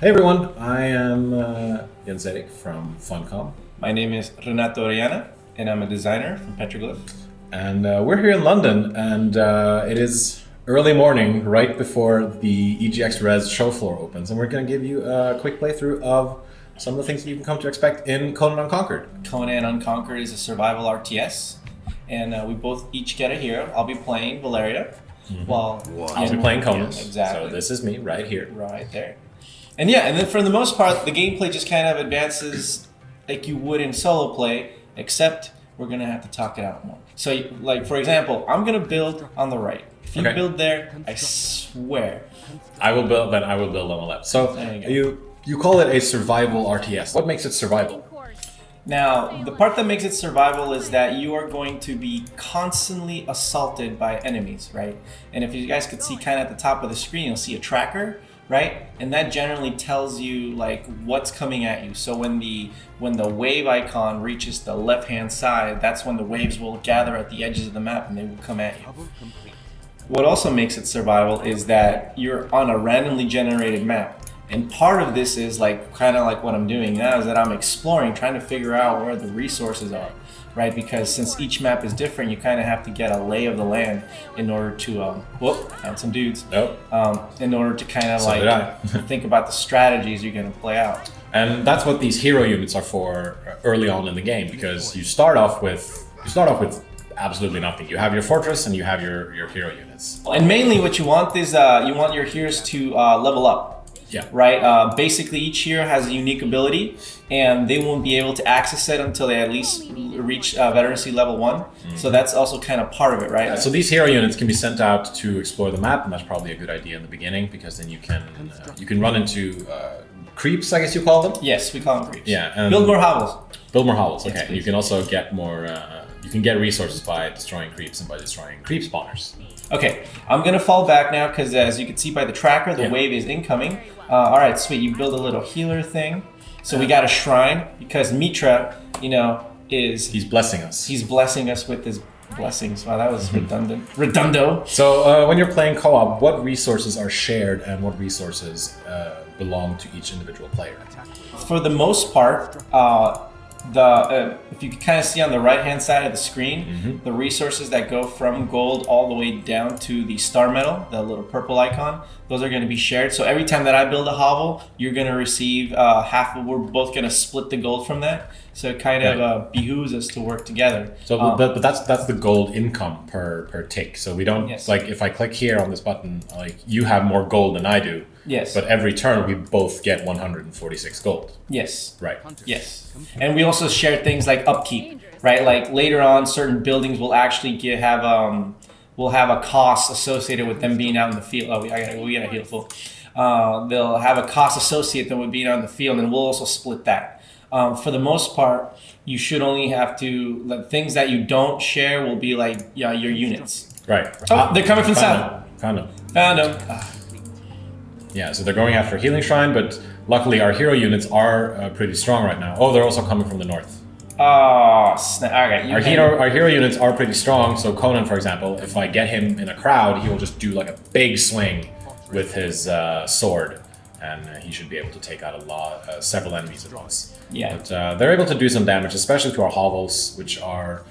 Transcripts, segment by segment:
Hey everyone, I am Jens Erik from Funcom. My name is Renato Oriana, and I'm a designer from Petroglyph. And we're here in London, and it is early morning, right before the EGX Res show floor opens, and we're going to give you a quick playthrough of some of the things that you can come to expect in Conan Unconquered. Conan Unconquered is a survival RTS, and we both each get a hero. I'll be playing Valeria, while I'll be playing Conan. Exactly. So this is me right here. Right there. And yeah, and then for the most part, the gameplay just kind of advances like you would in solo play, except we're going to have to talk it out more. So, like, for example, I'm going to build on the right. If you build there, I swear. I will build on the left. So you call it a survival RTS. What makes it survival? Now, the part that makes it survival is that you are going to be constantly assaulted by enemies, right? And if you guys could see kind of at the top of the screen, you'll see a tracker, right? And that generally tells you like what's coming at you. So when the wave icon reaches the left-hand side, that's when the waves will gather at the edges of the map and they will come at you. What also makes it survival is that you're on a randomly generated map. And part of this is like kind of like what I'm doing now is that I'm exploring, trying to figure out where the resources are, right? Because since each map is different, you kind of have to get a lay of the land in order to, found some dudes. In order to kind of think about the strategies you're going to play out. And that's what these hero units are for early on in the game, because you start off with absolutely nothing. You have your fortress and you have your hero units. And mainly what you want is you want your heroes to level up. Yeah. Right. Basically, each hero has a unique ability, and they won't be able to access it until they at least reach veterancy level 1. So that's also kind of part of it, right? Yeah, so these hero units can be sent out to explore the map, and that's probably a good idea in the beginning, because then you can run into creeps, I guess you call them. Yes, we call them creeps. Yeah. Build more hovels. Build more hovels. Okay. Yes, and you can also get more. You can get resources by destroying creeps and by destroying creep spawners. Okay, I'm gonna fall back now because as you can see by the tracker, the wave is incoming. All right, sweet. You build a little healer thing. So we got a shrine because Mitra, he's blessing us. He's blessing us with his blessings. Wow, that was redundant. Redundo. So when you're playing co-op, what resources are shared and what resources belong to each individual player? For the most part, if you can kind of see on the right hand side of the screen, the resources that go from gold all the way down to the star medal, the little purple icon, those are going to be shared. So every time that I build a hovel, you're going to receive half of, we're both going to split the gold from that. So it kind of behooves us to work together. So but that's the gold income per tick. So we don't like if I click here on this button, like you have more gold than I do. Yes. But every turn we both get 146 gold. Yes. Right. Yes. And we also share things like upkeep, right? Like later on, certain buildings will actually have a cost associated with them being out in the field. Oh, we gotta heal full. They'll have a cost associated with being out in the field, and we'll also split that. For the most part, you should only have to, like, things that you don't share will be like your units. Right. Oh, they're coming from the south. Found them. Yeah, so they're going after a healing shrine, but luckily our hero units are pretty strong right now. Oh, they're also coming from the north. Oh, snap. Okay, our hero units are pretty strong, so Conan, for example, if I get him in a crowd, he will just do like a big swing with his sword, and he should be able to take out several enemies at once. Yeah. But they're able to do some damage, especially to our hovels, which are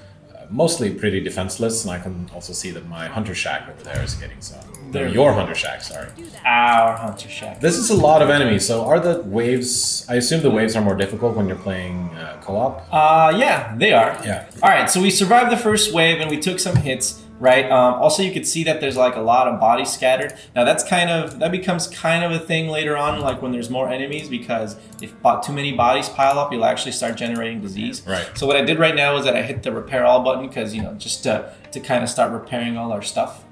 mostly pretty defenseless, and I can also see that my hunter shack over there is getting some. Your hunter shack, sorry. Our hunter shack. This is a lot of enemies, so are the waves, I assume the waves are more difficult when you're playing co-op? Yeah, they are. Yeah. All right, so we survived the first wave and we took some hits, right? Also, you could see that there's like a lot of bodies scattered. Now that becomes kind of a thing later on, like when there's more enemies, because if too many bodies pile up, you'll actually start generating disease. Right. So what I did right now is that I hit the repair all button because, just to kind of start repairing all our stuff.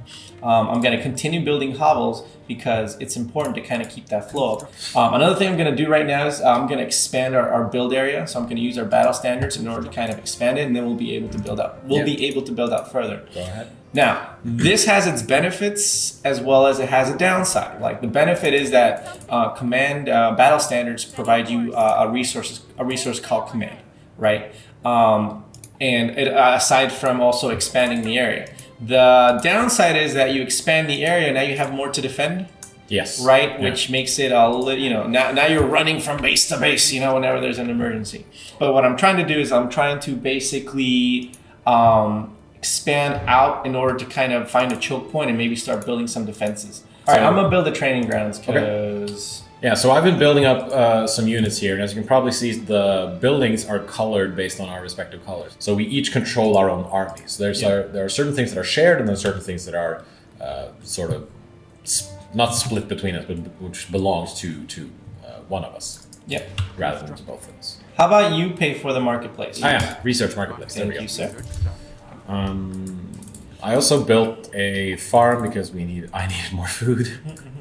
I'm going to continue building hovels because it's important to kind of keep that flow up. Another thing I'm going to do right now is I'm going to expand our build area. So I'm going to use our battle standards in order to kind of expand it, and then we'll be able to build out. We'll be able to build out further. Go ahead. Now, this has its benefits as well as it has a downside. Like the benefit is that command battle standards provide you a resource called command, right? And aside from also expanding the area. The downside is that you expand the area, now you have more to defend, Yes. Right, Yeah. which makes it now you're running from base to base, whenever there's an emergency. But what I'm trying to do is I'm trying to basically expand out in order to kind of find a choke point and maybe start building some defenses. All right, I'm gonna build the training grounds because. Yeah, so I've been building up some units here, and as you can probably see, the buildings are colored based on our respective colors. So we each control our own armies. There are certain things that are shared, and there are certain things that are sort of not split between us, but which belongs to one of us. Yep. Rather than to both of us. How about you pay for the marketplace? Research marketplace. Thank there we you, go. sir. I also built a farm because I needed more food.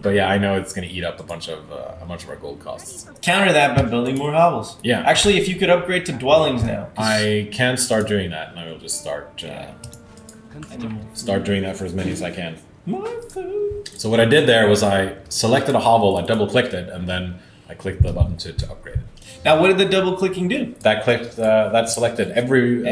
But yeah, I know it's going to eat up a bunch of our gold costs. Counter that by building more hovels. Yeah. Actually, if you could upgrade to dwellings now. I can start doing that, and I will just start doing that for as many as I can. More food. So what I did there was I selected a hovel, I double clicked it, and then I clicked the button to upgrade it. Now, what did the double clicking do? That selected every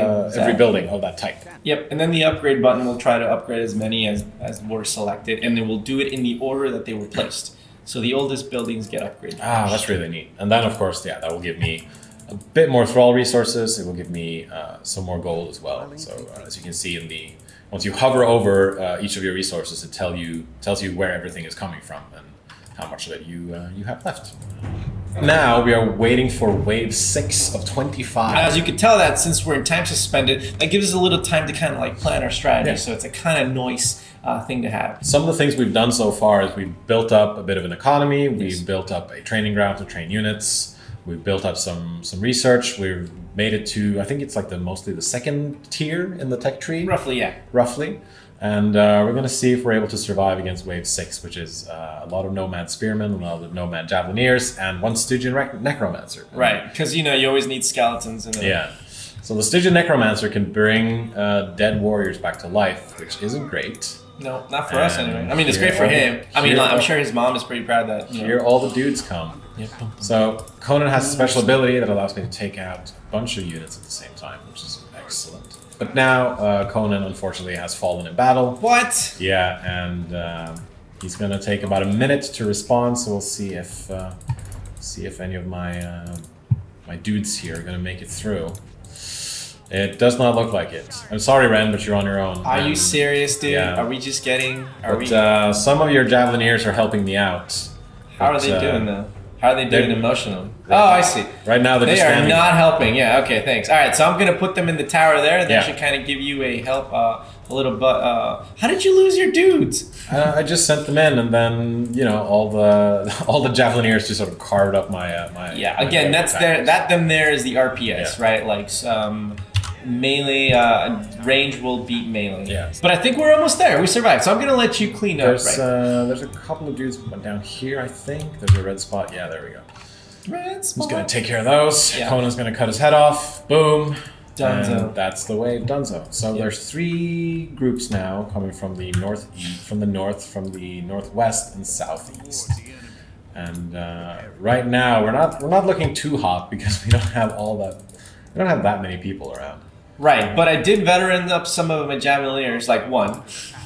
building of that type. Yep, and then the upgrade button will try to upgrade as many as were selected, and it will do it in the order that they were placed. So the oldest buildings get upgraded. Ah, that's really neat. And then, of course, that will give me a bit more thrall resources. It will give me some more gold as well. So as you can see once you hover over each of your resources, it tells you where everything is coming from and how much that you have left. Now we are waiting for wave 6 of 25. As you can tell, that since we're in time suspended, that gives us a little time to kind of like plan our strategy. Yeah. So it's a kind of nice thing to have. Some of the things we've done so far is we've built up a bit of an economy. We've built up a training ground to train units. We've built up some research. We've made it to, I think it's like mostly the second tier in the tech tree. Roughly, yeah. Roughly. And we're going to see if we're able to survive against wave 6, which is a lot of nomad spearmen, a lot of nomad javelineers, and one Stygian necromancer. Right, because you always need skeletons in there. Yeah. So the Stygian necromancer can bring dead warriors back to life, which isn't great. No, not for us anyway. I mean, it's great for him. I mean, I'm sure his mom is pretty proud that. Here all the dudes come. Yep. So Conan has a special ability that allows me to take out a bunch of units at the same time, which is excellent. But now Conan unfortunately has fallen in battle. What? Yeah, and he's gonna take about a minute to respond. So we'll see if any of my my dudes here are gonna make it through. It does not look like it. I'm sorry, Ren, but you're on your own. Are you serious, dude? Yeah. Are we just getting? Some of your javelineers are helping me out. How are they doing though? How are they doing emotionally? Oh, I see. Right now they're they just are standing. not helping. Yeah. Okay. Thanks. All right. So I'm gonna put them in the tower there. And that Yeah. should kind of give you a help, a little. How did you lose your dudes? I just sent them in, and then all the javelineers just sort of carved up my. Yeah. my Again, that's attackers. them there is the RPS, Yeah. right? Like melee range will beat melee. Yeah. But I think we're almost there. We survived. So I'm gonna let you clean up. There's a couple of dudes down here. I think there's a red spot. Yeah, there we go. Red spot. Who's gonna take care of those? Yeah. Gonna cut his head off. Boom. Dunzo. And that's the wave. Dunzo. So there's 3 groups now coming from the northeast, from the north, from the northwest, and southeast. And right now we're not looking too hot because we don't have that many people around. Right, but I did veteran up some of my javelineers, like one.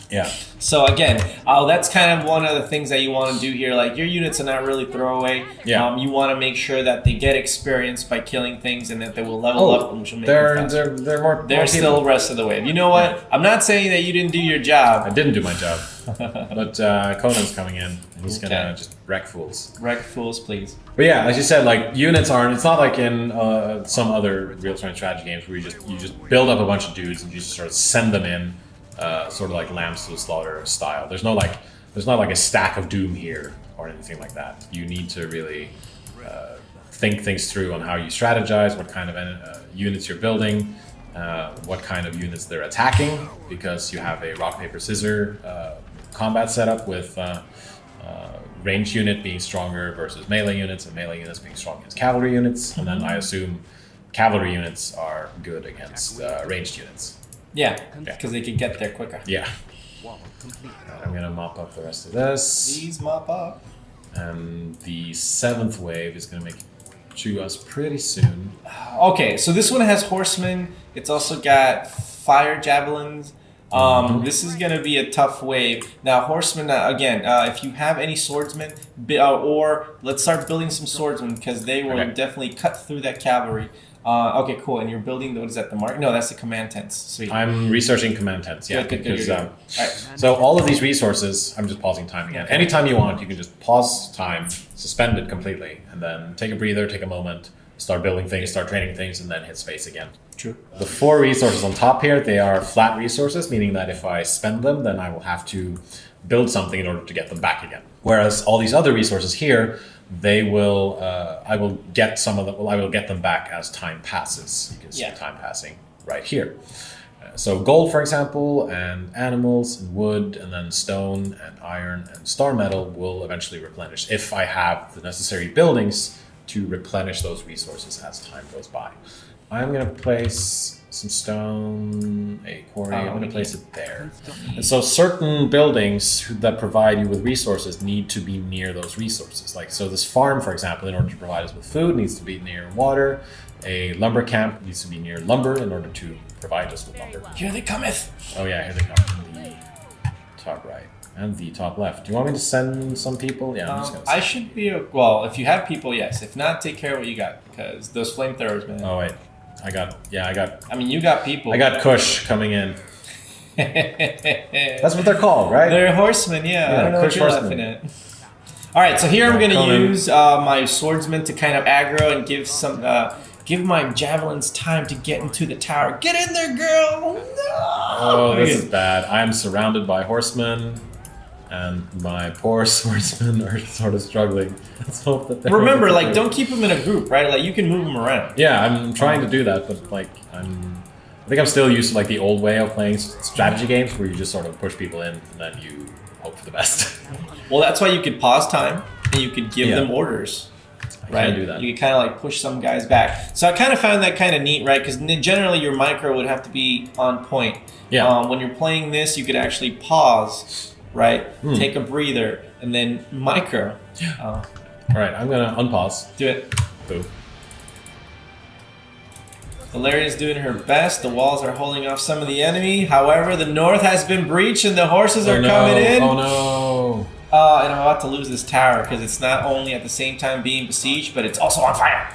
Yeah. So again, that's kind of one of the things that you want to do here. Like your units are not really throwaway. Yeah. You want to make sure that they get experience by killing things and that they will level up, which will make them faster. They're more. They're still rest of the wave. You know what? I'm not saying that you didn't do your job. I didn't do my job, but Conan's coming in and he's gonna just wreck fools. Wreck fools, please. But yeah, as you said, like units aren't. It's not like in some other real-time strategy games where you just build up a bunch of dudes and you just sort of send them in, sort of like lambs to the slaughter style. There's not like a stack of doom here or anything like that. You need to really think things through on how you strategize, what kind of units you're building, what kind of units they're attacking, because you have a rock paper scissors combat setup with. Ranged unit being stronger versus melee units, and melee units being strong against cavalry units, and then I assume cavalry units are good against ranged units. Yeah, because they could get there quicker. Yeah. Right, I'm gonna mop up the rest of this. Please mop up. And the 7th wave is gonna make it to us pretty soon. Okay, so this one has horsemen. It's also got fire javelins. This is going to be a tough wave. Now, horsemen, again, if you have any swordsmen, or let's start building some swordsmen because they will definitely cut through that cavalry. Okay, cool. And you're building, what is that, the mark? No, that's the command tents. Sweet. I'm researching command tents, yeah. Good. So all of these resources, I'm just pausing time again. Anytime you want, you can just pause time, suspend it completely, and then take a breather, take a moment, start building things, start training things, and then hit space again. True. The 4 resources on top here, they are flat resources, meaning that if I spend them, then I will have to build something in order to get them back again. Whereas all these other resources here, they will, I will get some of them, I will get them back as time passes. You can see time passing right here. So gold, for example, and animals, and wood, and then stone, and iron, and star metal will eventually replenish if I have the necessary buildings to replenish those resources as time goes by. I'm going to place some stone, a quarry, I'm going to place it there. And so certain buildings that provide you with resources need to be near those resources. Like, so this farm, for example, in order to provide us with food, needs to be near water. A lumber camp needs to be near lumber in order to provide us with lumber. Here they cometh! Oh yeah, here they come. In the top right and the top left. Do you want me to send some people? Yeah, I'm just going to I should be, well, if you have people, yes. If not, take care of what you got, because those flamethrowers, man. Oh wait. I mean, you got people. I got Kush coming in. That's what they're called, right? They're horsemen, yeah. I don't know what you're laughing at. All right, so here I'm going to use my swordsman to kind of aggro and give some, give my javelins time to get into the tower. Get in there, girl! No! Oh, this is bad. I am surrounded by horsemen, and my poor swordsmen are sort of struggling. Let's hope that. Remember, like, don't keep them in a group, right? Like, you can move them around. Yeah, I'm trying to do that, but like, I think I'm still used to like the old way of playing strategy games, where you just sort of push people in and then you hope for the best. Well, that's why you could pause time and you could give them orders. Right, do that. You could kind of like push some guys back. So I kind of found that kind of neat, right? Because generally your micro would have to be on point. Yeah. When you're playing this, you could actually pause, right? Take a breather, and then micro. All right, I'm gonna unpause. Do it. Boo. Valeria's doing her best. The walls are holding off some of the enemy. However, the north has been breached, and the horses are coming in. Oh no! And I'm about to lose this tower because it's not only at the same time being besieged, but it's also on fire.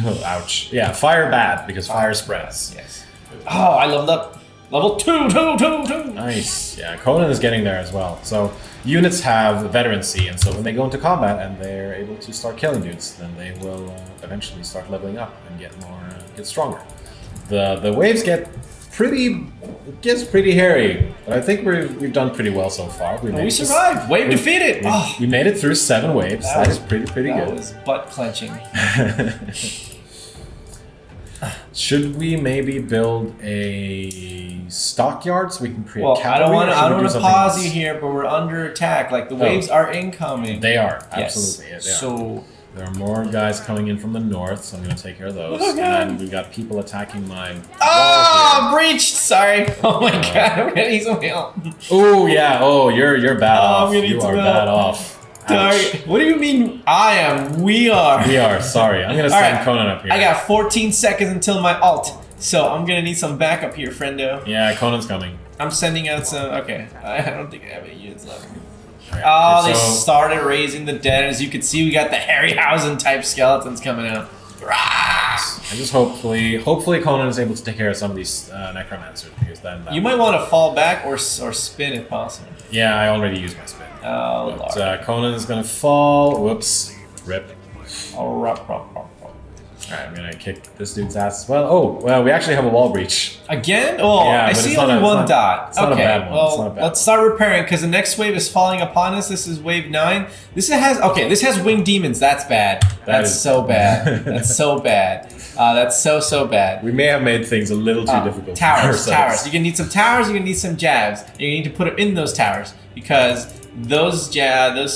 Oh, ouch. Yeah, fire bad because fire spreads. Yes. Oh, I leveled up. Level 2. Nice. Yeah, Conan is getting there as well. So units have veterancy, and so when they go into combat and they're able to start killing dudes, then they will eventually start leveling up and get stronger. The waves gets pretty hairy, but I think we've done pretty well so far. We survived. Wave defeated. We made it through 7 waves. That is pretty good. That was butt clenching. Should we maybe build a stockyard so we can create cavalry? I don't want to pause you here, but we're under attack. Like the waves are incoming. They are, absolutely. Yes. Yeah, they so are. There are more guys coming in from the north, so I'm going to take care of those. And then we've got people attacking my walls here. Breached! Sorry. Oh my god, I'm going to need some help. Oh yeah, you're bad off. You are bad off. What do you mean I am? We are. We are, sorry. I'm going to send Conan up here. I got 14 seconds until my ult, so I'm going to need some backup here, friendo. Yeah, Conan's coming. I'm sending out some, okay. I don't think I have any units left. Right, they started raising the dead. As you can see, we got the Harryhausen type skeletons coming out. I just hopefully Conan is able to take care of some of these necromancers, because then you might want to fall back or spin if possible. Yeah, I already used my spin. Oh, but, Lord. Conan is gonna fall. Whoops. Rip. Alright, I'm gonna kick this dude's ass as well. Oh, well, we actually have a wall breach. Again? Oh, yeah, I see only one dot. It's not a bad one. Well, let's start repairing, because the next wave is falling upon us. This is wave 9. This has winged demons. That's bad. That's so bad. That's so bad. That's so bad. We may have made things a little too difficult. Towers. You're gonna need some towers. You're gonna need some jabs. You need to put them in those towers, because those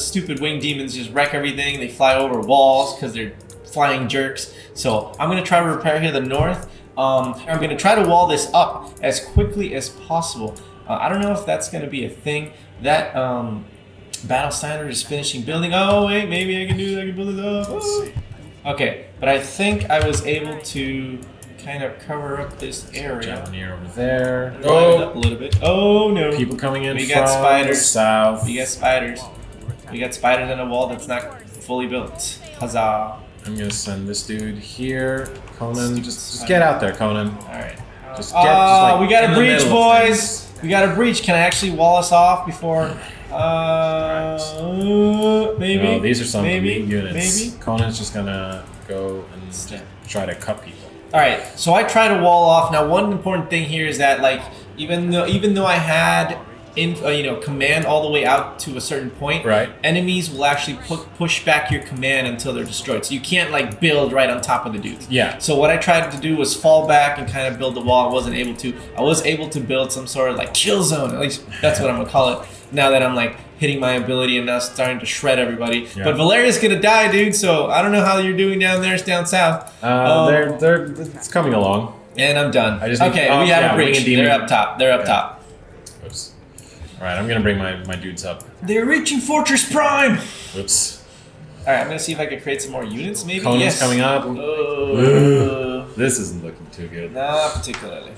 stupid winged demons just wreck everything. They fly over walls because they're flying jerks. So I'm gonna try to repair here the north. I'm gonna try to wall this up as quickly as possible. I don't know if that's gonna be a thing. That battle standard is finishing building. Oh wait, maybe I can do that. I can build it up. Oh. Okay, but I think I was able to kind of cover up this area. Engineer over there. Oh, up a little bit. Oh no! People coming in We from got spiders. the south. We got spiders. We got spiders on a wall that's not fully built. Huzzah! I'm gonna send this dude here. Conan, just get out there, Conan. All right. Just like we got in a the breach, middle of boys. things. We got a breach. Can I actually wall us off before? Maybe. No, these are some maybe, elite units. Maybe. Conan's just gonna go and just try to cut people. All right. So I try to wall off. Now, one important thing here is that, like, even though I had command all the way out to a certain point, Right. enemies will actually push back your command until they're destroyed. So you can't like build right on top of the dudes. Yeah. So what I tried to do was fall back and kind of build the wall. I wasn't able to. I was able to build some sort of like kill zone. At least that's what I'm gonna call it. Now that I'm like hitting my ability and now starting to shred everybody. Yeah. But Valeria's gonna die, dude. So I don't know how you're doing down there. It's down south. It's coming along. And I'm done. I just need- we have yeah, a breach. winged demon. They're up top. They're up top. Oops. All right, I'm gonna bring my dudes up. They're reaching Fortress Prime. Oops. All right, I'm gonna see if I can create some more units. Maybe. Conan's Yes. coming up. This isn't looking too good. Not particularly.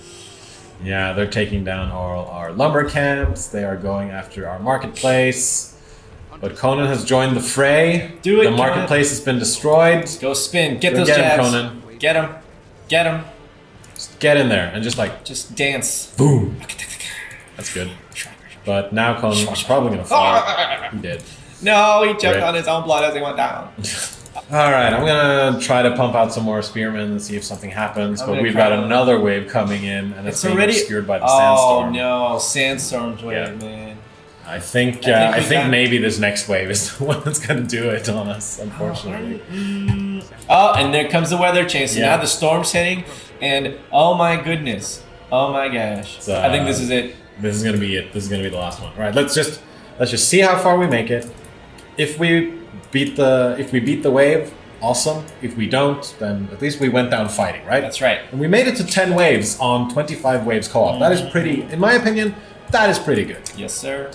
Yeah, they're taking down all our lumber camps. They are going after our marketplace. But Conan has joined the fray. Do it, The Conan. marketplace has been destroyed. Go spin. Get Go those get him, jabs. Conan. Get him. Get him. Just get in there and just like Just dance. boom. That's good. But now Conan is probably gonna fall. He did. No, he choked Right. on his own blood as he went down. All right, I'm gonna try to pump out some more spearmen and see if something happens. I'm But gonna we've try got to- another wave coming in, and it's being already obscured by the Oh sandstorm. no, sandstorm's wave, Yeah. man. I think we got- maybe this next wave is the one that's gonna do it on us, unfortunately. Oh, and there comes the weather change. So Yeah. now the storm's hitting, and oh my goodness, oh my gosh, I think this is it. This is gonna be it. This is gonna be the last one. All right, let's just see how far we make it. If we beat the wave, awesome. If we don't, then at least we went down fighting, right? That's right. And we made it to 10 waves on 25 waves co-op. That is pretty, in my opinion, that is pretty good. Yes, sir.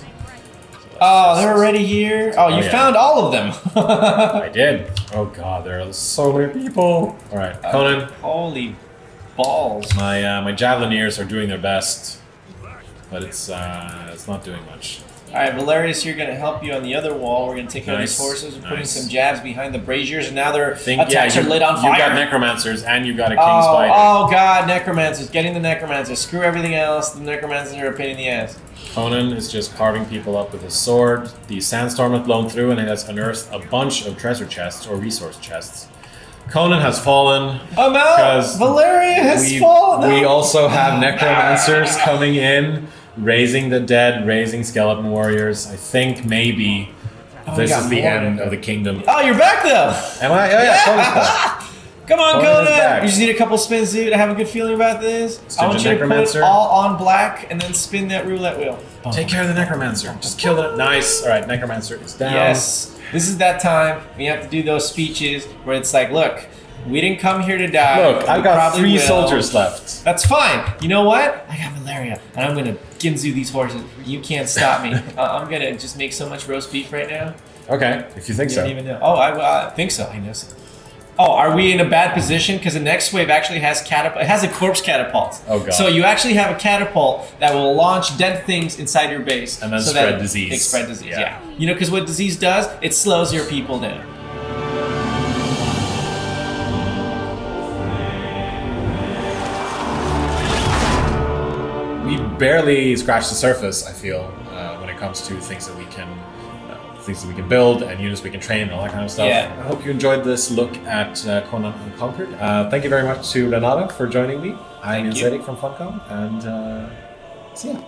Oh, they're already here. Oh, you yeah. found all of them. I did. Oh god, there are so many people. All right, Conan. Holy balls. My javelineers are doing their best, but it's not doing much. All right, Valerius, you're going to help you on the other wall. We're going to take out these Nice, horses. We're putting nice. some jabs behind the braziers, and now their Think, attacks are lit on fire. You got necromancers and you got a king spider. Oh god, necromancers. Getting the necromancers. Screw everything else. The necromancers are a pain in the ass. Conan is just carving people up with his sword. The sandstorm has blown through and it has unearthed a bunch of treasure chests or resource chests. Conan has fallen. I'm out. Because Valeria has fallen. We also have necromancers coming in, raising the dead, raising skeleton warriors. I think maybe this got is the more end of the kingdom. Oh, you're back though. Am I? Oh yeah, Conan's back. Come on, Conan is Conan. back. You just need a couple spins, dude. I have a good feeling about this. I want you to put necromancer. it all on black and then spin that roulette wheel. Take care of the necromancer. Just kill it. Nice. All right, necromancer is down. Yes. This is that time we have to do those speeches where it's like, look, we didn't come here to die. Look, I've We got probably 3 will. soldiers left. That's fine. You know what? I got Valeria, and I'm gonna Ginzu these horses. You can't stop me. I'm gonna just make so much roast beef right now. Okay, if you think You so. don't even know. Oh, I think so. I know. So. Oh, are we in a bad position? Because the next wave actually has it has a corpse catapult. Oh, God. So you actually have a catapult that will launch dead things inside your base. And then so spread that disease. It spread disease. Yeah. Yeah. You know, because what disease does, it slows your people down. We barely scratched the surface, I feel, when it comes to things that we can build and units we can train and all that kind of stuff. Yeah. I hope you enjoyed this look at Conan Unconquered. Thank you very much to Renata for joining me. I'm Thank you. Ian Zedek from Funcom, and see ya.